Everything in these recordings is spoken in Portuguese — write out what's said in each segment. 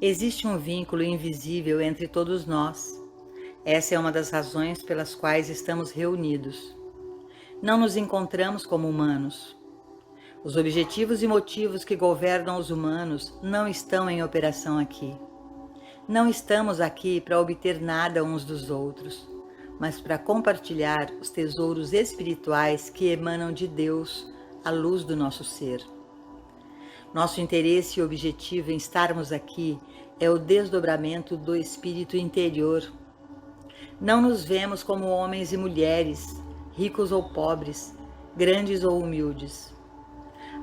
Existe um vínculo invisível entre todos nós. Essa é uma das razões pelas quais estamos reunidos. Não nos encontramos como humanos. Os objetivos e motivos que governam os humanos não estão em operação aqui. Não estamos aqui para obter nada uns dos outros, mas para compartilhar os tesouros espirituais que emanam de Deus, à luz do nosso ser. Nosso interesse e objetivo em estarmos aqui é o desdobramento do espírito interior. Não nos vemos como homens e mulheres, ricos ou pobres, grandes ou humildes.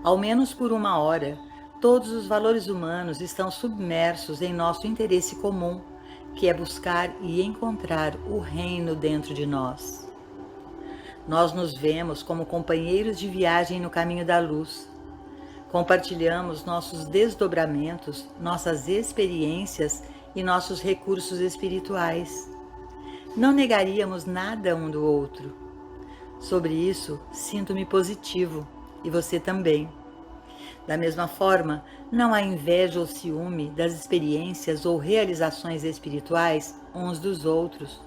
Ao menos por uma hora, todos os valores humanos estão submersos em nosso interesse comum, que é buscar e encontrar o reino dentro de nós. Nós nos vemos como companheiros de viagem no caminho da luz. Compartilhamos nossos desdobramentos, nossas experiências e nossos recursos espirituais. Não negaríamos nada um do outro. Sobre isso, sinto-me positivo, e você também. Da mesma forma, não há inveja ou ciúme das experiências ou realizações espirituais uns dos outros.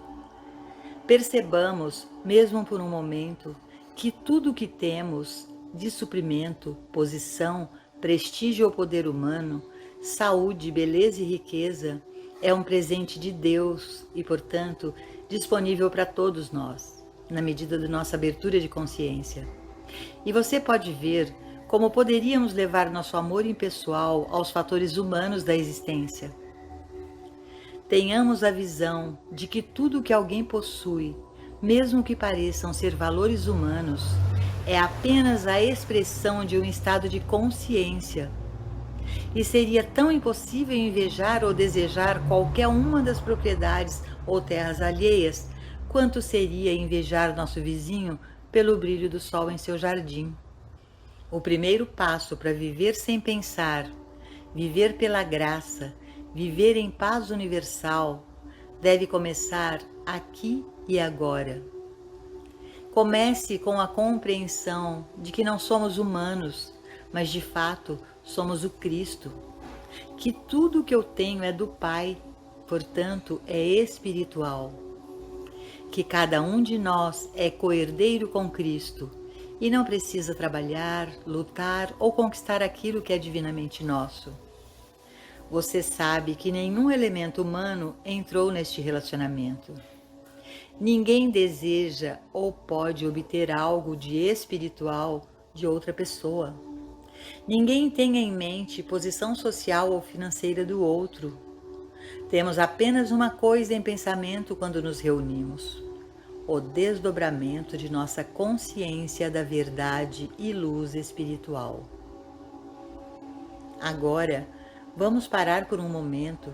Percebamos, mesmo por um momento, que tudo o que temos de suprimento, posição, prestígio ou poder humano, saúde, beleza e riqueza, é um presente de Deus e, portanto, disponível para todos nós, na medida da nossa abertura de consciência. E você pode ver como poderíamos levar nosso amor impessoal aos fatores humanos da existência. Tenhamos a visão de que tudo que alguém possui, mesmo que pareçam ser valores humanos, é apenas a expressão de um estado de consciência. E seria tão impossível invejar ou desejar qualquer uma das propriedades ou terras alheias, quanto seria invejar nosso vizinho pelo brilho do sol em seu jardim. O primeiro passo para viver sem pensar, viver pela graça, viver em paz universal, deve começar aqui e agora. Comece com a compreensão de que não somos humanos, mas de fato somos o Cristo. Que tudo o que eu tenho é do Pai, portanto é espiritual. Que cada um de nós é coerdeiro com Cristo e não precisa trabalhar, lutar ou conquistar aquilo que é divinamente nosso. Você sabe que nenhum elemento humano entrou neste relacionamento. Ninguém deseja ou pode obter algo de espiritual de outra pessoa. Ninguém tem em mente posição social ou financeira do outro. Temos apenas uma coisa em pensamento quando nos reunimos: o desdobramento de nossa consciência da verdade e luz espiritual. Agora, vamos parar por um momento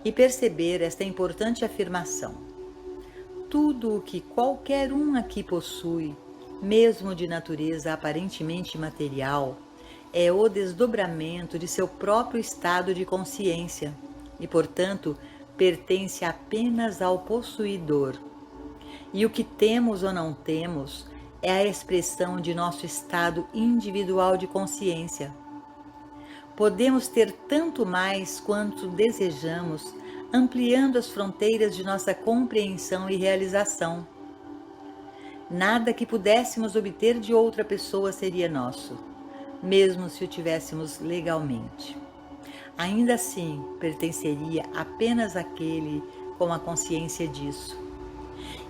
e perceber esta importante afirmação. Tudo o que qualquer um aqui possui, mesmo de natureza aparentemente material, é o desdobramento de seu próprio estado de consciência e, portanto, pertence apenas ao possuidor. E o que temos ou não temos é a expressão de nosso estado individual de consciência. Podemos ter tanto mais quanto desejamos, ampliando as fronteiras de nossa compreensão e realização. Nada que pudéssemos obter de outra pessoa seria nosso, mesmo se o tivéssemos legalmente. Ainda assim, pertenceria apenas àquele com a consciência disso.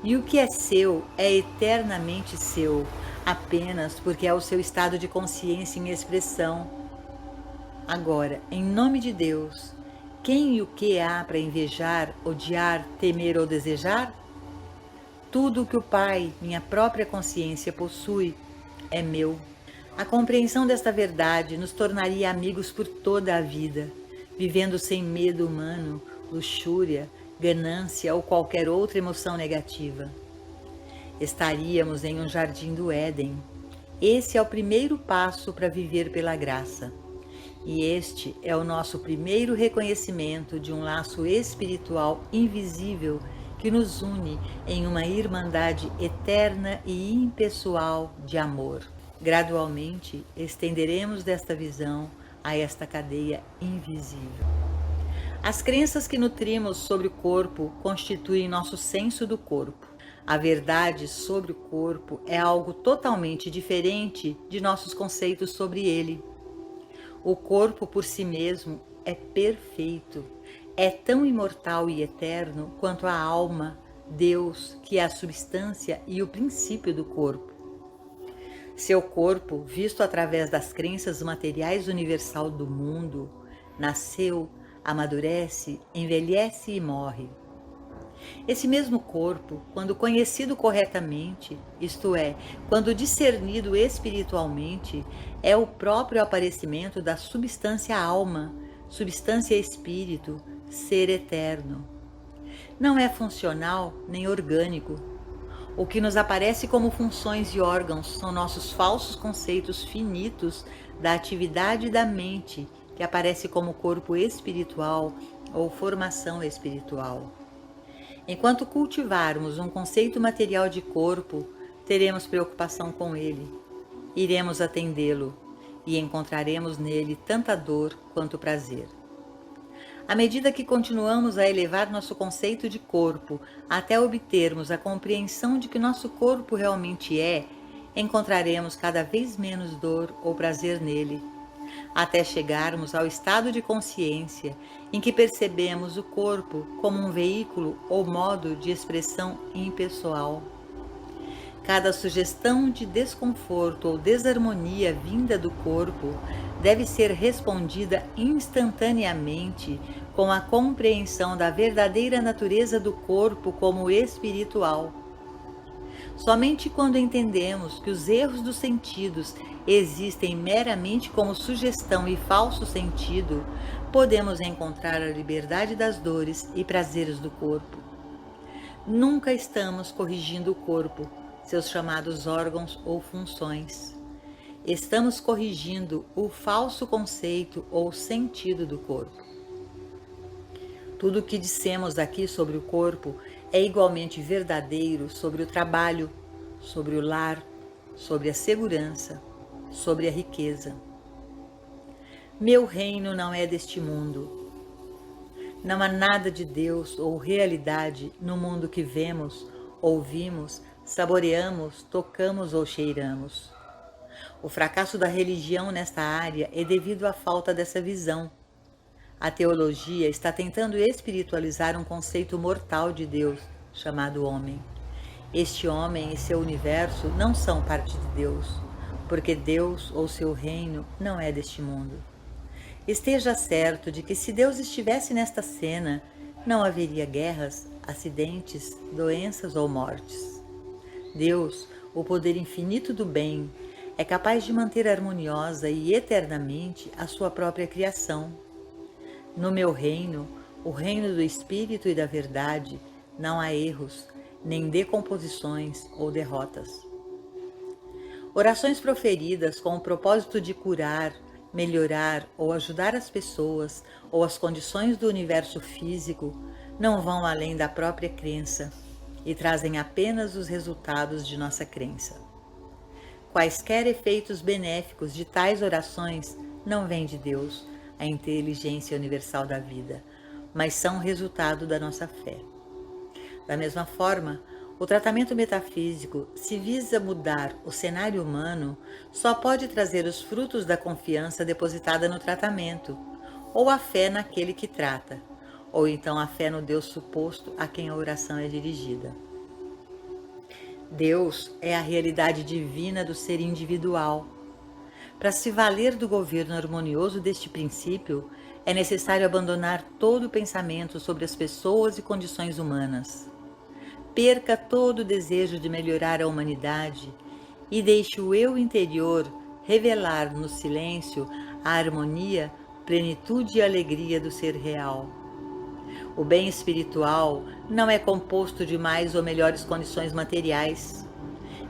E o que é seu é eternamente seu, apenas porque é o seu estado de consciência em expressão. Agora, em nome de Deus, quem e o que há para invejar, odiar, temer ou desejar? Tudo o que o Pai, minha própria consciência, possui é meu. A compreensão desta verdade nos tornaria amigos por toda a vida, vivendo sem medo humano, luxúria, ganância ou qualquer outra emoção negativa. Estaríamos em um jardim do Éden. Esse é o primeiro passo para viver pela graça. E este é o nosso primeiro reconhecimento de um laço espiritual invisível que nos une em uma irmandade eterna e impessoal de amor. Gradualmente, estenderemos desta visão a esta cadeia invisível. As crenças que nutrimos sobre o corpo constituem nosso senso do corpo. A verdade sobre o corpo é algo totalmente diferente de nossos conceitos sobre ele. O corpo por si mesmo é perfeito, é tão imortal e eterno quanto a alma, Deus, que é a substância e o princípio do corpo. Seu corpo, visto através das crenças materiais universal do mundo, nasceu, amadurece, envelhece e morre. Esse mesmo corpo, quando conhecido corretamente, isto é, quando discernido espiritualmente, é o próprio aparecimento da substância alma, substância espírito, ser eterno. Não é funcional nem orgânico. O que nos aparece como funções e órgãos são nossos falsos conceitos finitos da atividade da mente, que aparece como corpo espiritual ou formação espiritual. Enquanto cultivarmos um conceito material de corpo, teremos preocupação com ele, iremos atendê-lo e encontraremos nele tanta dor quanto prazer. À medida que continuamos a elevar nosso conceito de corpo até obtermos a compreensão de que nosso corpo realmente é, encontraremos cada vez menos dor ou prazer nele, até chegarmos ao estado de consciência em que percebemos o corpo como um veículo ou modo de expressão impessoal. Cada sugestão de desconforto ou desarmonia vinda do corpo deve ser respondida instantaneamente com a compreensão da verdadeira natureza do corpo como espiritual. Somente quando entendemos que os erros dos sentidos existem meramente como sugestão e falso sentido, podemos encontrar a liberdade das dores e prazeres do corpo. Nunca estamos corrigindo o corpo, seus chamados órgãos ou funções. Estamos corrigindo o falso conceito ou sentido do corpo. Tudo o que dissemos aqui sobre o corpo é igualmente verdadeiro sobre o trabalho, sobre o lar, sobre a segurança, sobre a riqueza. Meu reino não é deste mundo. Não há nada de Deus ou realidade no mundo que vemos, ouvimos, saboreamos, tocamos ou cheiramos. O fracasso da religião nesta área é devido à falta dessa visão. A teologia está tentando espiritualizar um conceito mortal de Deus, chamado homem. Este homem e seu universo não são parte de Deus, porque Deus ou seu reino não é deste mundo. Esteja certo de que se Deus estivesse nesta cena, não haveria guerras, acidentes, doenças ou mortes. Deus, o poder infinito do bem, é capaz de manter harmoniosa e eternamente a sua própria criação. No meu reino, o reino do Espírito e da Verdade, não há erros, nem decomposições ou derrotas. Orações proferidas com o propósito de curar, melhorar ou ajudar as pessoas ou as condições do universo físico não vão além da própria crença e trazem apenas os resultados de nossa crença. Quaisquer efeitos benéficos de tais orações não vêm de Deus, a inteligência universal da vida, mas são resultado da nossa fé. Da mesma forma, o tratamento metafísico, se visa mudar o cenário humano, só pode trazer os frutos da confiança depositada no tratamento, ou a fé naquele que trata, ou então a fé no Deus suposto a quem a oração é dirigida. Deus é a realidade divina do ser individual. Para se valer do governo harmonioso deste princípio, é necessário abandonar todo o pensamento sobre as pessoas e condições humanas. Perca todo o desejo de melhorar a humanidade e deixe o eu interior revelar no silêncio a harmonia, plenitude e alegria do ser real. O bem espiritual não é composto de mais ou melhores condições materiais.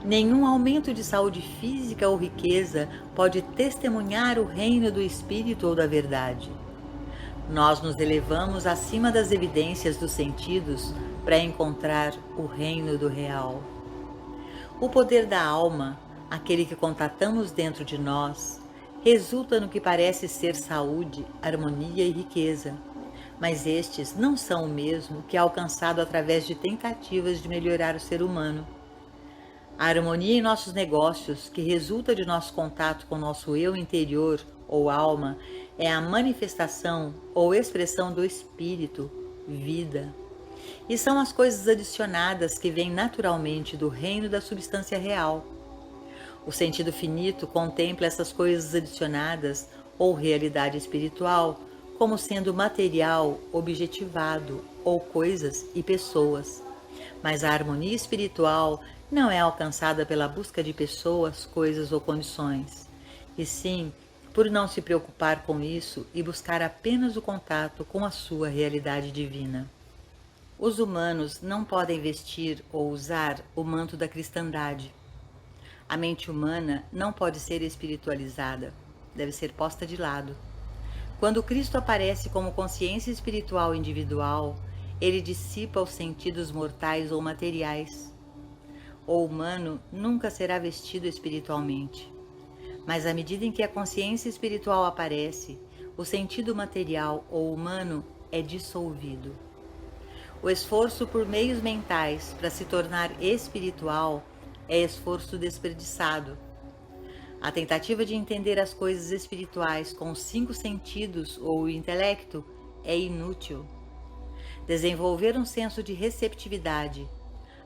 Nenhum aumento de saúde física ou riqueza pode testemunhar o reino do Espírito ou da verdade. Nós nos elevamos acima das evidências dos sentidos para encontrar o reino do real. O poder da alma, aquele que contatamos dentro de nós, resulta no que parece ser saúde, harmonia e riqueza, mas estes não são o mesmo que é alcançado através de tentativas de melhorar o ser humano. A harmonia em nossos negócios, que resulta de nosso contato com nosso eu interior ou alma, é a manifestação ou expressão do espírito, vida. E são as coisas adicionadas que vêm naturalmente do reino da substância real. O sentido finito contempla essas coisas adicionadas ou realidade espiritual como sendo material, objetivado, ou coisas e pessoas. Mas a harmonia espiritual não é alcançada pela busca de pessoas, coisas ou condições, e sim por não se preocupar com isso e buscar apenas o contato com a sua realidade divina. Os humanos não podem vestir ou usar o manto da cristandade. A mente humana não pode ser espiritualizada, deve ser posta de lado. Quando Cristo aparece como consciência espiritual individual, ele dissipa os sentidos mortais ou materiais. O humano nunca será vestido espiritualmente, mas à medida em que a consciência espiritual aparece, o sentido material ou humano é dissolvido. O esforço por meios mentais para se tornar espiritual é esforço desperdiçado. A tentativa de entender as coisas espirituais com os 5 sentidos ou o intelecto é inútil. Desenvolver um senso de receptividade,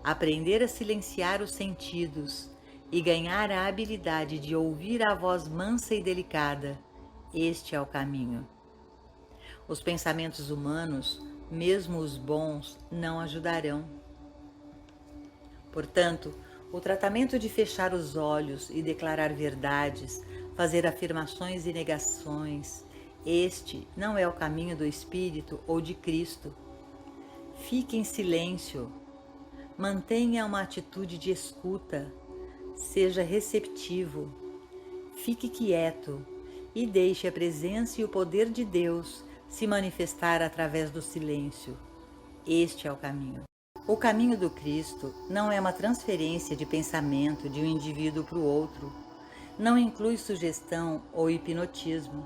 aprender a silenciar os sentidos e ganhar a habilidade de ouvir a voz mansa e delicada, este é o caminho. Os pensamentos humanos, mesmo os bons, não ajudarão. Portanto, o tratamento de fechar os olhos e declarar verdades, fazer afirmações e negações, este não é o caminho do Espírito ou de Cristo. Fique em silêncio, mantenha uma atitude de escuta, seja receptivo, fique quieto e deixe a presença e o poder de Deus se manifestar através do silêncio. Este é o caminho. O caminho do Cristo não é uma transferência de pensamento de um indivíduo para o outro, não inclui sugestão ou hipnotismo.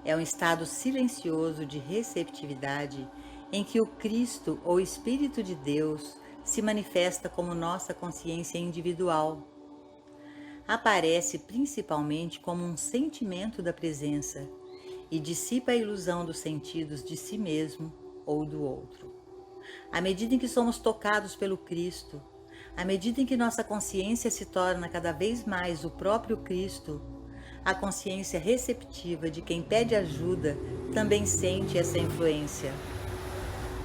É um estado silencioso de receptividade em que o Cristo ou Espírito de Deus se manifesta como nossa consciência individual. Aparece principalmente como um sentimento da presença e dissipa a ilusão dos sentidos de si mesmo ou do outro. À medida em que somos tocados pelo Cristo, à medida em que nossa consciência se torna cada vez mais o próprio Cristo, a consciência receptiva de quem pede ajuda também sente essa influência.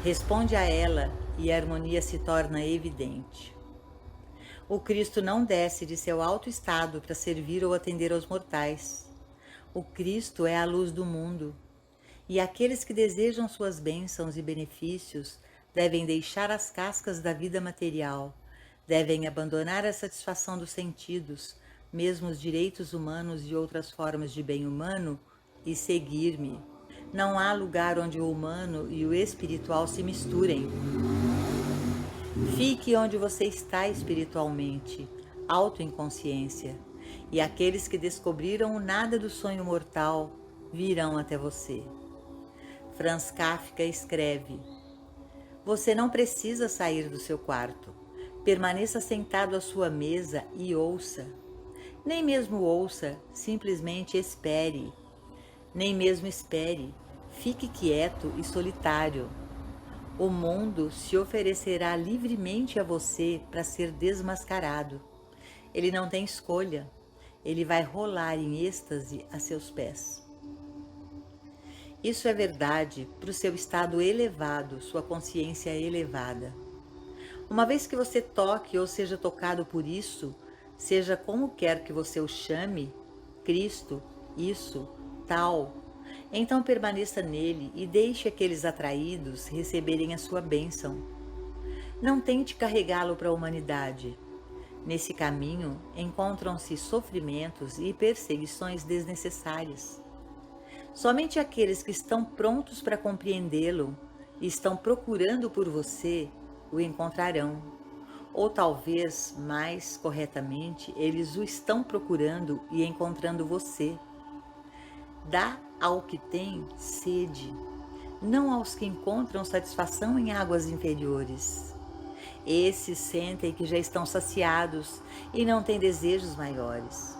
Responde a ela e a harmonia se torna evidente. O Cristo não desce de seu alto estado para servir ou atender aos mortais. O Cristo é a luz do mundo, e aqueles que desejam suas bênçãos e benefícios devem deixar as cascas da vida material, devem abandonar a satisfação dos sentidos, mesmo os direitos humanos e outras formas de bem humano, e seguir-me. Não há lugar onde o humano e o espiritual se misturem. Fique onde você está espiritualmente, autoinconsciência, e aqueles que descobriram o nada do sonho mortal virão até você. Franz Kafka escreve: você não precisa sair do seu quarto. Permaneça sentado à sua mesa e ouça. Nem mesmo ouça, simplesmente espere. Nem mesmo espere, fique quieto e solitário. O mundo se oferecerá livremente a você para ser desmascarado. Ele não tem escolha. Ele vai rolar em êxtase a seus pés. Isso é verdade para o seu estado elevado, sua consciência elevada. Uma vez que você toque ou seja tocado por isso, seja como quer que você o chame, Cristo, isso, tal, então permaneça nele e deixe aqueles atraídos receberem a sua bênção. Não tente carregá-lo para a humanidade. Nesse caminho encontram-se sofrimentos e perseguições desnecessárias. Somente aqueles que estão prontos para compreendê-lo e estão procurando por você o encontrarão. Ou talvez, mais corretamente, eles o estão procurando e encontrando você. Dá ao que tem sede. não aos que encontram satisfação em águas inferiores. Esses sentem que já estão saciados e não têm desejos maiores.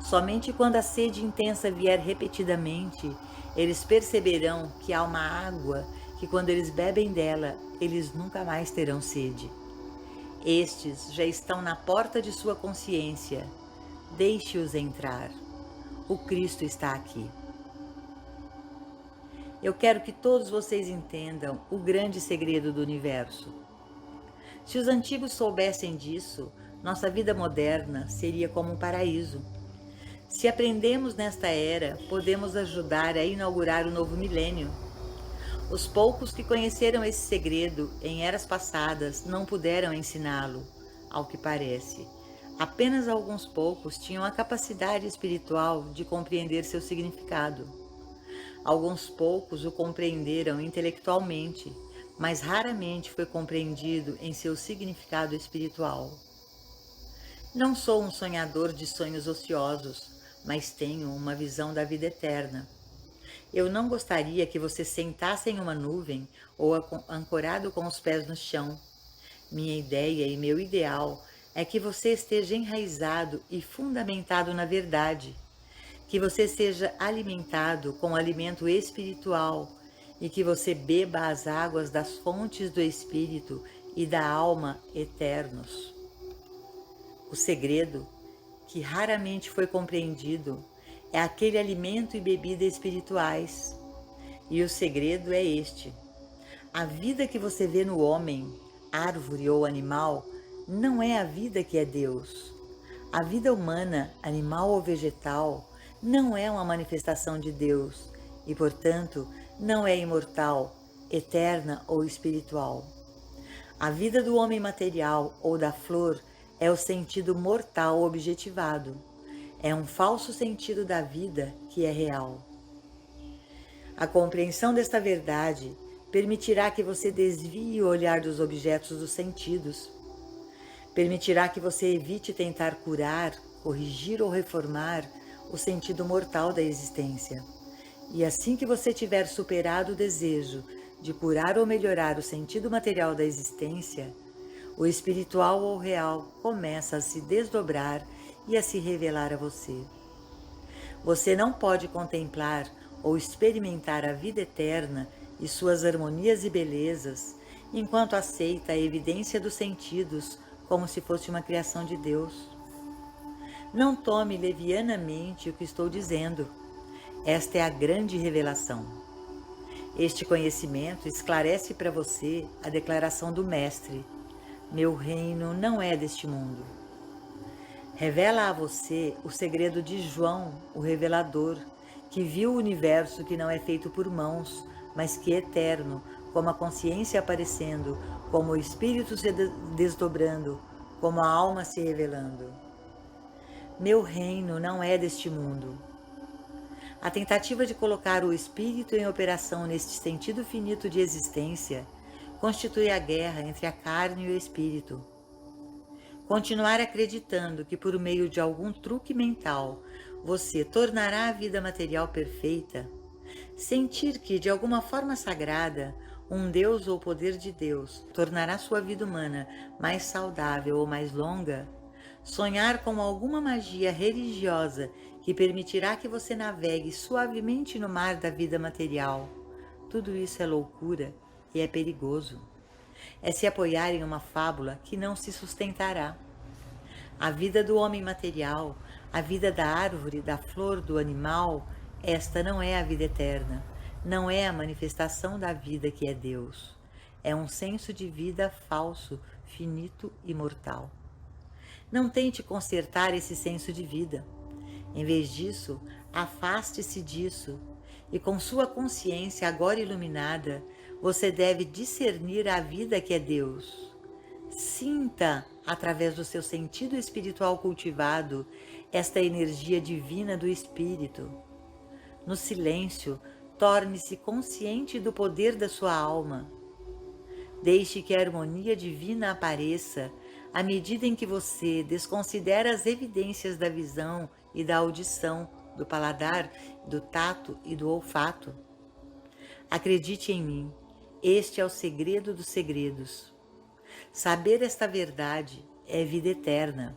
Somente quando a sede intensa vier repetidamente, eles perceberão que há uma água que, quando eles bebem dela, eles nunca mais terão sede. Estes já estão na porta de sua consciência. Deixe-os entrar. O Cristo está aqui. Eu quero que todos vocês entendam o grande segredo do universo. Se os antigos soubessem disso, nossa vida moderna seria como um paraíso. Se aprendemos nesta era, podemos ajudar a inaugurar o novo milênio. Os poucos que conheceram esse segredo em eras passadas não puderam ensiná-lo, ao que parece. Apenas alguns poucos tinham a capacidade espiritual de compreender seu significado. Alguns poucos o compreenderam intelectualmente, mas raramente foi compreendido em seu significado espiritual. Não sou um sonhador de sonhos ociosos, mas tenho uma visão da vida eterna. Eu não gostaria que você sentasse em uma nuvem ou ancorado com os pés no chão. Minha ideia e meu ideal é que você esteja enraizado e fundamentado na verdade, que você seja alimentado com alimento espiritual e que você beba as águas das fontes do Espírito e da alma eternos. O segredo, que raramente foi compreendido, é aquele alimento e bebida espirituais. E o segredo é este: a vida que você vê no homem, árvore ou animal, não é a vida que é Deus. A vida humana, animal ou vegetal, não é uma manifestação de Deus e, portanto, não é imortal, eterna ou espiritual. A vida do homem material ou da flor é o sentido mortal objetivado. É um falso sentido da vida que é real. A compreensão desta verdade permitirá que você desvie o olhar dos objetos dos sentidos. Permitirá que você evite tentar curar, corrigir ou reformar o sentido mortal da existência. E assim que você tiver superado o desejo de curar ou melhorar o sentido material da existência, o espiritual ou real começa a se desdobrar e a se revelar a você. Você não pode contemplar ou experimentar a vida eterna e suas harmonias e belezas enquanto aceita a evidência dos sentidos como se fosse uma criação de Deus. Não tome levianamente o que estou dizendo. Esta é a grande revelação. Este conhecimento esclarece para você a declaração do Mestre: meu reino não é deste mundo. Revela a você o segredo de João, o revelador, que viu o universo que não é feito por mãos, mas que é eterno, como a consciência aparecendo, como o espírito se desdobrando, como a alma se revelando. Meu reino não é deste mundo. A tentativa de colocar o espírito em operação neste sentido finito de existência constitui a guerra entre a carne e o espírito. Continuar acreditando que por meio de algum truque mental você tornará a vida material perfeita, sentir que de alguma forma sagrada um Deus ou poder de Deus tornará sua vida humana mais saudável ou mais longa, sonhar com alguma magia religiosa que permitirá que você navegue suavemente no mar da vida material, tudo isso é loucura e é perigoso. É se apoiar em uma fábula que não se sustentará. A vida do homem material, a vida da árvore, da flor, do animal, esta não é a vida eterna, não é a manifestação da vida que é Deus. É um senso de vida falso, finito e mortal. Não tente consertar esse senso de vida. Em vez disso, afaste-se disso e, com sua consciência agora iluminada, você deve discernir a vida que é Deus. Sinta, através do seu sentido espiritual cultivado, esta energia divina do Espírito. No silêncio, torne-se consciente do poder da sua alma. Deixe que a harmonia divina apareça à medida em que você desconsidera as evidências da visão e da audição, do paladar, do tato e do olfato. Acredite em mim, este é o segredo dos segredos. Saber esta verdade é vida eterna.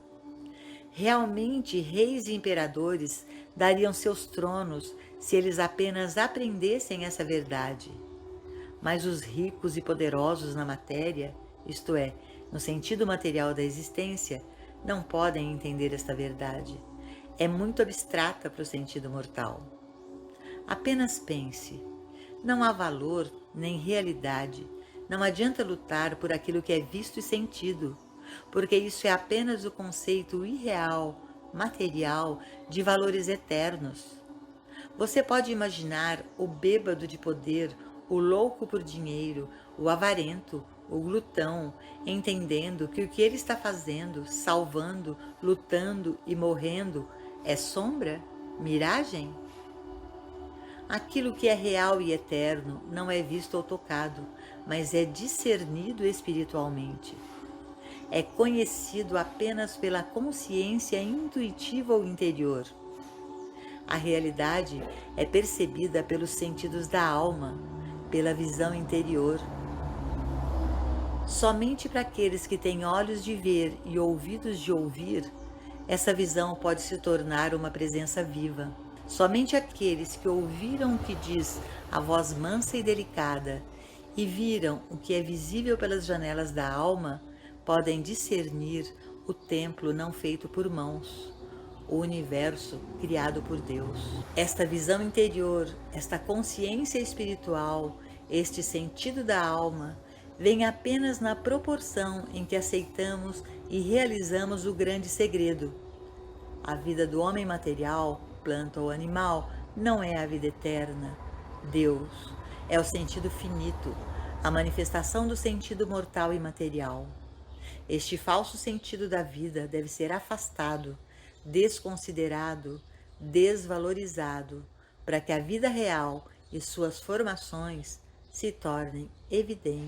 Realmente, reis e imperadores dariam seus tronos se eles apenas aprendessem essa verdade. Mas os ricos e poderosos na matéria, isto é, no sentido material da existência, não podem entender esta verdade. É muito abstrata para o sentido mortal. Apenas pense. Não há valor nem realidade. Não adianta lutar por aquilo que é visto e sentido, porque isso é apenas o conceito irreal, material, de valores eternos. Você pode imaginar o bêbado de poder, o louco por dinheiro, o avarento, o glutão, entendendo que o que ele está fazendo, salvando, lutando e morrendo é sombra, miragem? Aquilo que é real e eterno não é visto ou tocado, mas é discernido espiritualmente. É conhecido apenas pela consciência intuitiva ou interior. A realidade é percebida pelos sentidos da alma, pela visão interior. Somente para aqueles que têm olhos de ver e ouvidos de ouvir, essa visão pode se tornar uma presença viva. Somente aqueles que ouviram o que diz a voz mansa e delicada e viram o que é visível pelas janelas da alma, podem discernir o templo não feito por mãos, o universo criado por Deus. Esta visão interior, esta consciência espiritual, este sentido da alma, vem apenas na proporção em que aceitamos e realizamos o grande segredo. A vida do homem material, planta ou animal, não é a vida eterna. Deus é o sentido finito, a manifestação do sentido mortal e material. Este falso sentido da vida deve ser afastado, desconsiderado, desvalorizado, para que a vida real e suas formações se tornem evidentes.